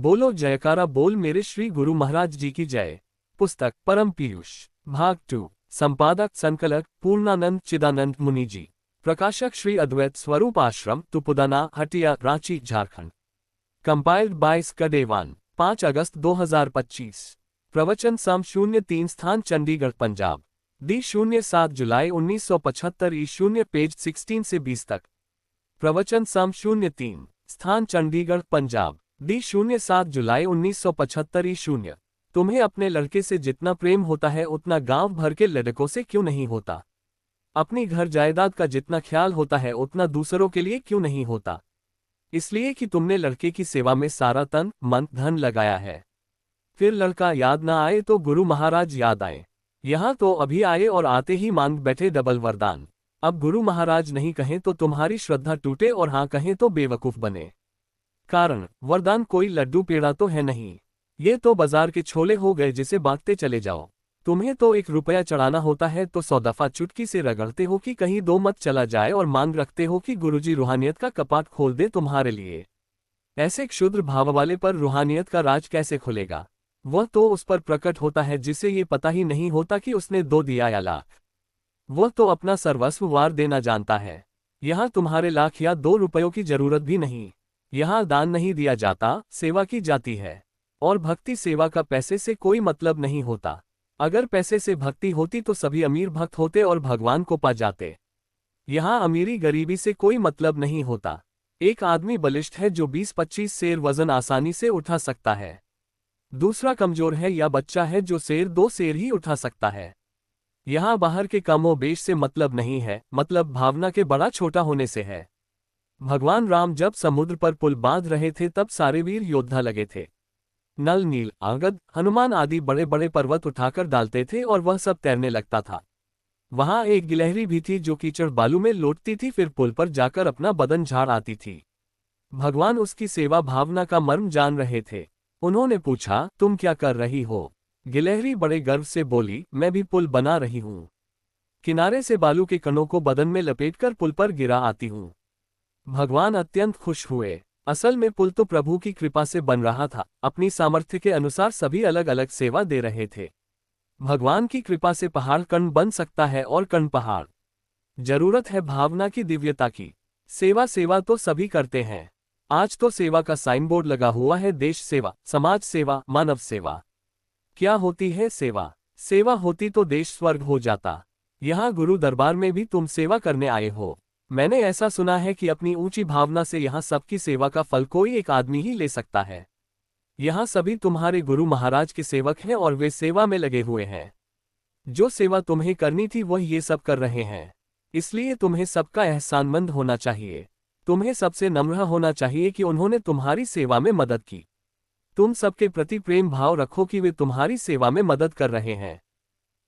बोलो जयकारा बोल मेरे श्री गुरु महाराज जी की जय। पुस्तक परम पीयूष भाग 2। संपादक संकलक पूर्णानंद चिदानंद मुनि जी। प्रकाशक श्री अद्वैत स्वरूप आश्रम तुपुदाना हटिया रांची झारखंड। कंपाइल्ड बाय स्कडेवान 5 अगस्त 2025। प्रवचन सम 03 स्थान चंडीगढ़ पंजाब। दी 07 जुलाई 1975 ई 0 पेज 16 से 20 तक। प्रवचन सम 03 स्थान चंडीगढ़ पंजाब। दी 07 जुलाई 1975 ई 0। तुम्हें अपने लड़के से जितना प्रेम होता है उतना गांव भर के लड़कों से क्यों नहीं होता। अपनी घर जायदाद का जितना ख्याल होता है उतना दूसरों के लिए क्यों नहीं होता। इसलिए कि तुमने लड़के की सेवा में सारा तन मन धन लगाया है। फिर लड़का याद ना आए तो गुरु महाराज याद आए। यहाँ तो अभी आए और आते ही मांग बैठे डबल वरदान। अब गुरु महाराज नहीं कहें तो तुम्हारी श्रद्धा टूटे और हाँ कहें तो बेवकूफ बने। कारण वरदान कोई लड्डू पेड़ा तो है नहीं। ये तो बाजार के छोले हो गए जिसे बांटते चले जाओ। तुम्हें तो 1 रुपया चढ़ाना होता है तो 100 दफा चुटकी से रगड़ते हो कि कहीं 2 मत चला जाए और मांग रखते हो कि गुरुजी रूहानियत का कपाट खोल दे तुम्हारे लिए। ऐसे क्षुद्र भाव वाले पर रूहानियत का राज कैसे खुलेगा। वह तो उस पर प्रकट होता है जिसे ये पता ही नहीं होता कि उसने 2 दिया या लाख। वह तो अपना सर्वस्व वार देना जानता है। यहाँ तुम्हारे लाख या 2 रुपयों की जरूरत भी नहीं। यहाँ दान नहीं दिया जाता, सेवा की जाती है। और भक्ति सेवा का पैसे से कोई मतलब नहीं होता। अगर पैसे से भक्ति होती तो सभी अमीर भक्त होते और भगवान को पा जाते। यहाँ अमीरी गरीबी से कोई मतलब नहीं होता। एक आदमी बलिष्ठ है जो 20-25 सेर वजन आसानी से उठा सकता है। दूसरा कमजोर है या बच्चा है जो 2 सेर ही उठा सकता है। यहाँ बाहर के कमो बेश से मतलब नहीं है, मतलब भावना के बड़ा छोटा होने से है। भगवान राम जब समुद्र पर पुल बांध रहे थे तब सारे वीर योद्धा लगे थे। नल नील आगद हनुमान आदि बड़े बड़े पर्वत उठाकर डालते थे और वह सब तैरने लगता था। वहां एक गिलहरी भी थी जो कीचड़ बालू में लौटती थी, फिर पुल पर जाकर अपना बदन झाड़ आती थी। भगवान उसकी सेवा भावना का मर्म जान रहे थे। उन्होंने पूछा, तुम क्या कर रही हो। गिलहरी बड़े गर्व से बोली, मैं भी पुल बना रही हूँ। किनारे से बालू के कणों को बदन में लपेटकर पुल पर गिरा आती हूँ। भगवान अत्यंत खुश हुए। असल में पुल तो प्रभु की कृपा से बन रहा था। अपनी सामर्थ्य के अनुसार सभी अलग अलग सेवा दे रहे थे। भगवान की कृपा से पहाड़ कण बन सकता है और कण पहाड़। जरूरत है भावना की दिव्यता की। सेवा तो सभी करते हैं। आज तो सेवा का साइन बोर्ड लगा हुआ है, देश सेवा, समाज सेवा, मानव सेवा। क्या होती है सेवा। सेवा होती तो देश स्वर्ग हो जाता। यहाँ गुरु दरबार में भी तुम सेवा करने आए हो। मैंने ऐसा सुना है कि अपनी ऊंची भावना से यहाँ सबकी सेवा का फल कोई एक आदमी ही ले सकता है। यहाँ सभी तुम्हारे गुरु महाराज के सेवक हैं और वे सेवा में लगे हुए हैं। जो सेवा तुम्हें करनी थी वह ये सब कर रहे हैं। इसलिए तुम्हें सबका एहसानमंद होना चाहिए। तुम्हें सबसे नम्र होना चाहिए कि उन्होंने तुम्हारी सेवा में मदद की। तुम सबके प्रति प्रेम भाव रखो कि वे तुम्हारी सेवा में मदद कर रहे हैं।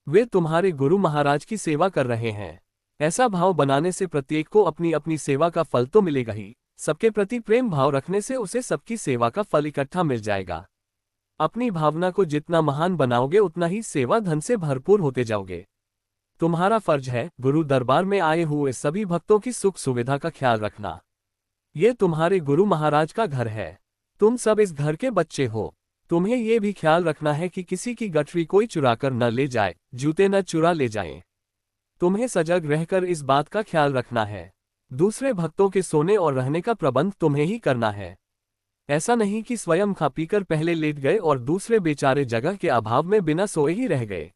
वे तुम्हारे गुरु महाराज की सेवा कर रहे हैं। ऐसा भाव बनाने से प्रत्येक को अपनी अपनी सेवा का फल तो मिलेगा ही, सबके प्रति प्रेम भाव रखने से उसे सबकी सेवा का फल इकट्ठा मिल जाएगा। अपनी भावना को जितना महान बनाओगे उतना ही सेवा धन से भरपूर होते जाओगे। तुम्हारा फर्ज है गुरु दरबार में आए हुए सभी भक्तों की सुख सुविधा का ख्याल रखना। ये तुम्हारे गुरु महाराज का घर है। तुम सब इस घर के बच्चे हो। तुम्हें ये भी ख्याल रखना है कि किसी की गठरी कोई चुराकर न ले जाए, जूते न चुरा ले जाएं। तुम्हें सजग रहकर इस बात का ख्याल रखना है। दूसरे भक्तों के सोने और रहने का प्रबंध तुम्हें ही करना है। ऐसा नहीं कि स्वयं खा पीकर पहले लेट गए और दूसरे बेचारे जगह के अभाव में बिना सोए ही रह गए।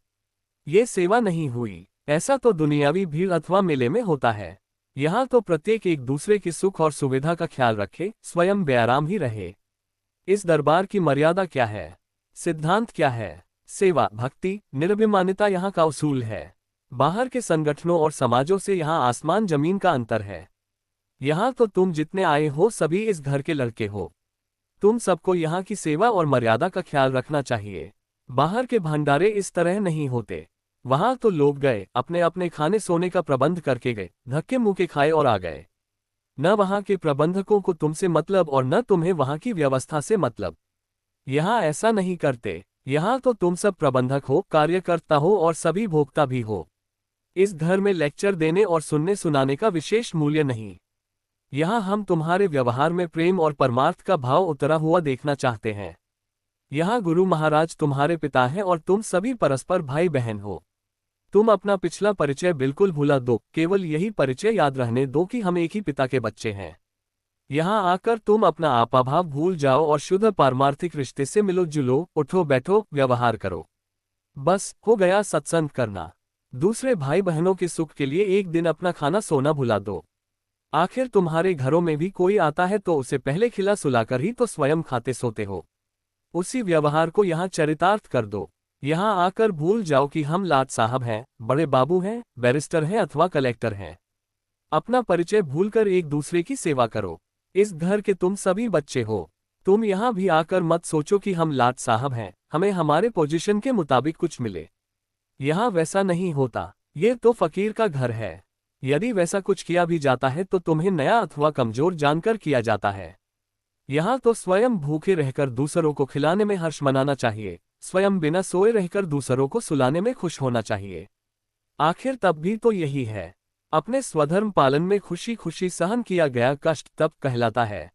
ये सेवा नहीं हुई। ऐसा तो दुनियावी भीड़ अथवा मेले में होता है। यहाँ तो प्रत्येक एक दूसरे के सुख और सुविधा का ख्याल रखे, स्वयं बेआराम ही रहे। इस दरबार की मर्यादा क्या है, सिद्धांत क्या है। सेवा भक्ति निर्भिमानिता यहाँ का उसूल है। बाहर के संगठनों और समाजों से यहाँ आसमान जमीन का अंतर है। यहाँ तो तुम जितने आए हो सभी इस घर के लड़के हो। तुम सबको यहाँ की सेवा और मर्यादा का ख्याल रखना चाहिए। बाहर के भंडारे इस तरह नहीं होते। वहां तो लोग गए, अपने अपने खाने सोने का प्रबंध करके गए, धक्के मुक्के खाए और आ गए। न वहां के प्रबंधकों को तुमसे मतलब और न तुम्हें वहां की व्यवस्था से मतलब। यहाँ ऐसा नहीं करते। यहाँ तो तुम सब प्रबंधक हो, कार्यकर्ता हो और सभी भोक्ता भी हो। इस घर में लेक्चर देने और सुनने सुनाने का विशेष मूल्य नहीं। यहाँ हम तुम्हारे व्यवहार में प्रेम और परमार्थ का भाव उतरा हुआ देखना चाहते हैं। यहाँ गुरु महाराज तुम्हारे पिता हैं और तुम सभी परस्पर भाई बहन हो। तुम अपना पिछला परिचय बिल्कुल भुला दो, केवल यही परिचय याद रहने दो कि हम एक ही पिता के बच्चे हैं। यहाँ आकर तुम अपना आपाभाव भूल जाओ और शुद्ध पारमार्थिक रिश्ते से मिलो जुलो, उठो बैठो, व्यवहार करो। बस हो गया सत्संग करना। दूसरे भाई बहनों के सुख के लिए एक दिन अपना खाना सोना भुला दो। आखिर तुम्हारे घरों में भी कोई आता है तो उसे पहले खिला सुलाकर ही तो स्वयं खाते सोते हो। उसी व्यवहार को यहाँ चरितार्थ कर दो। यहाँ आकर भूल जाओ कि हम लाट साहब हैं, बड़े बाबू हैं, बैरिस्टर हैं अथवा कलेक्टर हैं। अपना परिचय भूलकर एक दूसरे की सेवा करो। इस घर के तुम सभी बच्चे हो। तुम यहाँ भी आकर मत सोचो कि हम लाट साहब हैं, हमें हमारे पोजीशन के मुताबिक कुछ मिले। यहाँ वैसा नहीं होता। ये तो फकीर का घर है। यदि वैसा कुछ किया भी जाता है तो तुम्हें नया अथवा कमजोर जानकर किया जाता है। यहाँ तो स्वयं भूखे रहकर दूसरों को खिलाने में हर्ष मनाना चाहिए, स्वयं बिना सोए रहकर दूसरों को सुलाने में खुश होना चाहिए। आखिर तब भी तो यही है। अपने स्वधर्म पालन में खुशी खुशी सहन किया गया कष्ट तप कहलाता है।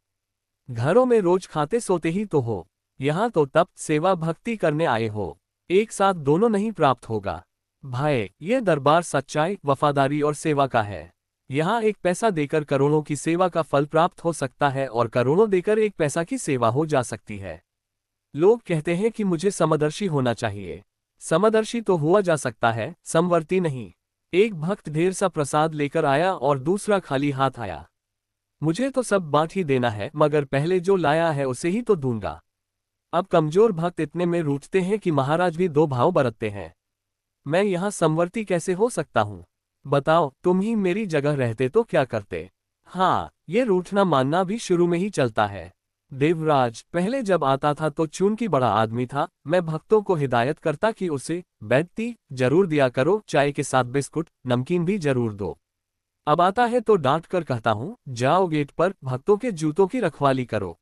घरों में रोज खाते सोते ही तो हो। यहाँ तो तप सेवा भक्ति करने आए हो। एक साथ दोनों नहीं प्राप्त होगा। भाई, ये दरबार सच्चाई, वफादारी और सेवा का है। यहाँ एक पैसा देकर करोड़ों की सेवा का फल प्राप्त हो सकता है और करोड़ों देकर एक पैसा की सेवा हो जा सकती है। लोग कहते हैं कि मुझे समदर्शी होना चाहिए। समदर्शी तो हुआ जा सकता है, समवर्ती नहीं। एक भक्त ढेर सा प्रसाद लेकर आया और दूसरा खाली हाथ आया। मुझे तो सब बांट ही देना है, मगर पहले जो लाया है उसे ही तो दूंगा। अब कमजोर भक्त इतने में रूठते हैं कि महाराज भी दो भाव बरतते हैं। मैं यहाँ समवर्ती कैसे हो सकता हूँ? बताओ, तुम ही मेरी जगह रहते तो क्या करते? हाँ, ये रूठना मानना भी शुरू में ही चलता है। देवराज, पहले जब आता था तो चूंकि बड़ा आदमी था, मैं भक्तों को हिदायत करता कि उसे बैठती जरूर दिया करो, चाय के साथ बिस्कुट नमकीन भी जरूर दो। अब आता है तो डांट कर कहता हूँ, जाओ गेट पर भक्तों के जूतों की रखवाली करो।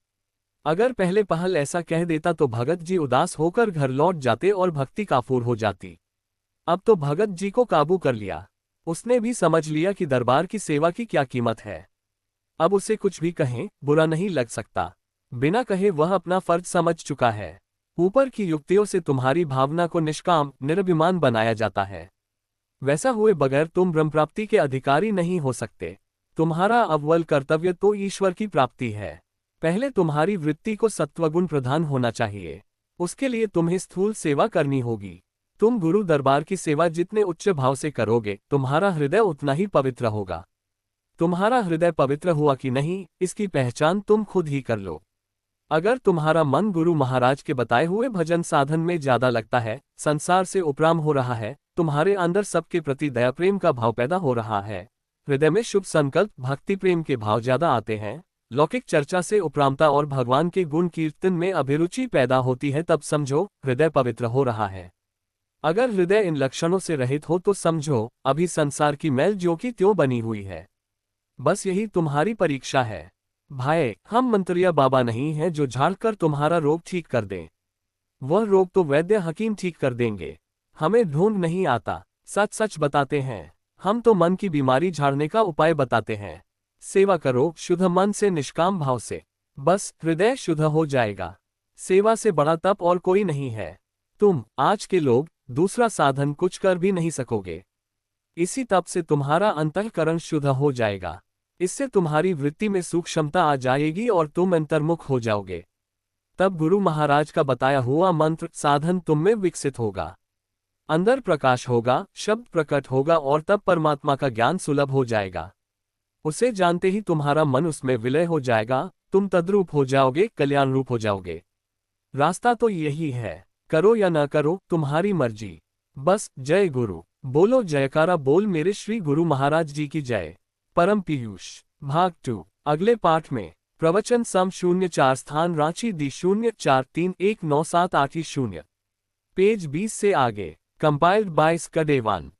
अगर पहले पहल ऐसा कह देता तो भगत जी उदास होकर घर लौट जाते और भक्ति काफूर हो जाती। अब तो भगत जी को काबू कर लिया। उसने भी समझ लिया कि दरबार की सेवा की क्या कीमत है। अब उसे कुछ भी कहें बुरा नहीं लग सकता। बिना कहे वह अपना फर्ज समझ चुका है। ऊपर की युक्तियों से तुम्हारी भावना को निष्काम निरभिमान बनाया जाता है। वैसा हुए बगैर तुम ब्रह्म प्राप्ति के अधिकारी नहीं हो सकते। तुम्हारा अव्वल कर्तव्य तो ईश्वर की प्राप्ति है। पहले तुम्हारी वृत्ति को सत्वगुण प्रधान होना चाहिए। उसके लिए तुम्हें स्थूल सेवा करनी होगी। तुम गुरु दरबार की सेवा जितने उच्च भाव से करोगे, तुम्हारा हृदय उतना ही पवित्र होगा। तुम्हारा हृदय पवित्र हुआ कि नहीं, इसकी पहचान तुम खुद ही कर लो। अगर तुम्हारा मन गुरु महाराज के बताए हुए भजन साधन में ज्यादा लगता है, संसार से उपराम हो रहा है, तुम्हारे अंदर सबके प्रति दया प्रेम का भाव पैदा हो रहा है, हृदय में शुभ संकल्प भक्ति प्रेम के भाव ज्यादा आते हैं, लौकिक चर्चा से उपरामता और भगवान के गुण कीर्तन में अभिरुचि पैदा होती है, तब समझो हृदय पवित्र हो रहा है। अगर हृदय इन लक्षणों से रहित हो तो समझो अभी संसार की मैल ज्यों की त्यों बनी हुई है। बस यही तुम्हारी परीक्षा है। भाई, हम मंत्रिया बाबा नहीं हैं जो झाड़कर तुम्हारा रोग ठीक कर दें। वह रोग तो वैद्य हकीम ठीक कर देंगे। हमें ढूंढ नहीं आता, सच सच बताते हैं। हम तो मन की बीमारी झाड़ने का उपाय बताते हैं। सेवा करो शुद्ध मन से, निष्काम भाव से, बस हृदय शुद्ध हो जाएगा। सेवा से बड़ा तप और कोई नहीं है। तुम आज के लोग दूसरा साधन कुछ कर भी नहीं सकोगे। इसी तप से तुम्हारा अंतःकरण शुद्ध हो जाएगा। इससे तुम्हारी वृत्ति में सूक्ष्मता आ जाएगी और तुम अंतर्मुख हो जाओगे। तब गुरु महाराज का बताया हुआ मंत्र साधन तुम में विकसित होगा। अंदर प्रकाश होगा, शब्द प्रकट होगा और तब परमात्मा का ज्ञान सुलभ हो जाएगा। उसे जानते ही तुम्हारा मन उसमें विलय हो जाएगा, तुम तद्रूप हो जाओगे, कल्याण रूप हो जाओगे। रास्ता तो यही है, करो या न करो तुम्हारी मर्जी। बस जय गुरु बोलो, जयकारा बोल मेरे श्री गुरु महाराज जी की जय। परम पीयूष भाग 2। अगले पाठ में प्रवचन सम 04 स्थान रांची दी 04319780 पेज 20 से आगे। Compiled by स्कडेवान।